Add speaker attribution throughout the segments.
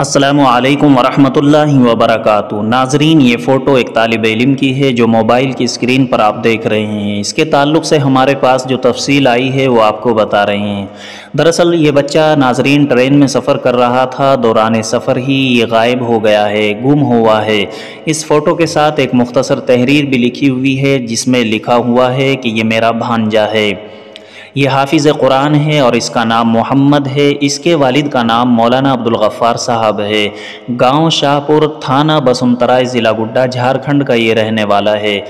Speaker 1: السلام علیکم ورحمۃ اللہ وبرکاتہ۔ ناظرین، یہ فوٹو ایک طالب علم کی ہے جو موبائل کی اسکرین پر آپ دیکھ رہے ہیں۔ اس کے تعلق سے ہمارے پاس جو تفصیل آئی ہے وہ آپ کو بتا رہے ہیں۔ دراصل یہ بچہ ناظرین ٹرین میں سفر کر رہا تھا، دوران سفر ہی یہ غائب ہو گیا ہے، گم ہوا ہے۔ اس فوٹو کے ساتھ ایک مختصر تحریر بھی لکھی ہوئی ہے جس میں لکھا ہوا ہے کہ یہ میرا بھانجا ہے۔ یہ حافظ قرآن ہے اور اس کا نام محمد ہے۔ اس کے والد کا نام مولانا عبدالغفار صاحب ہے۔ گاؤں شاہ پور، تھانہ بسنترائے، ضلع گڈا، جھارکھنڈ کا یہ رہنے والا ہے۔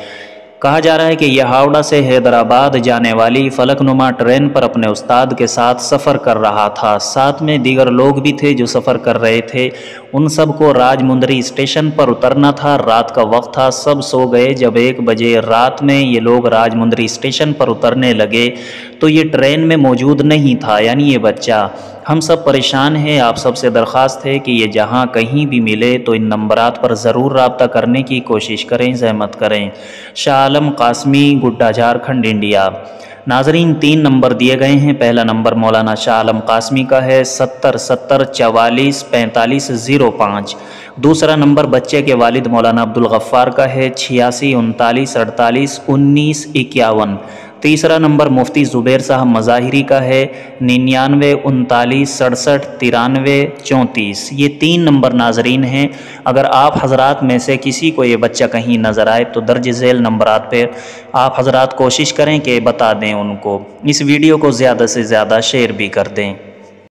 Speaker 1: کہا جا رہا ہے کہ یہ ہاوڑہ سے حیدرآباد جانے والی فلک نما ٹرین پر اپنے استاد کے ساتھ سفر کر رہا تھا۔ ساتھ میں دیگر لوگ بھی تھے جو سفر کر رہے تھے۔ ان سب کو راج مندری اسٹیشن پر اترنا تھا۔ رات کا وقت تھا، سب سو گئے۔ جب 1 بجے رات میں یہ لوگ راج مندری اسٹیشن پر اترنے لگے تو یہ ٹرین میں موجود نہیں تھا، یعنی یہ بچہ۔ ہم سب پریشان ہیں۔ آپ سب سے درخواست ہے کہ یہ جہاں کہیں بھی ملے تو ان نمبرات پر ضرور رابطہ کرنے کی کوشش کریں، زحمت کریں۔ شاہ عالم قاسمی، گڈا، جھارکھنڈ، انڈیا۔ ناظرین، 3 نمبر دیے گئے ہیں۔ پہلا نمبر مولانا شاہ عالم قاسمی کا ہے 70 70 44 45 05۔ دوسرا نمبر بچے کے والد مولانا عبدالغفار کا ہے 86 39 48 19 51۔ تیسرا نمبر مفتی زبیر صاحب مظاہری کا ہے 99 39 67 93 34۔ یہ 3 نمبر ناظرین ہیں۔ اگر آپ حضرات میں سے کسی کو یہ بچہ کہیں نظر آئے تو درج ذیل نمبرات پہ آپ حضرات کوشش کریں کہ بتا دیں ان کو۔ اس ویڈیو کو زیادہ سے زیادہ شیئر بھی کر دیں۔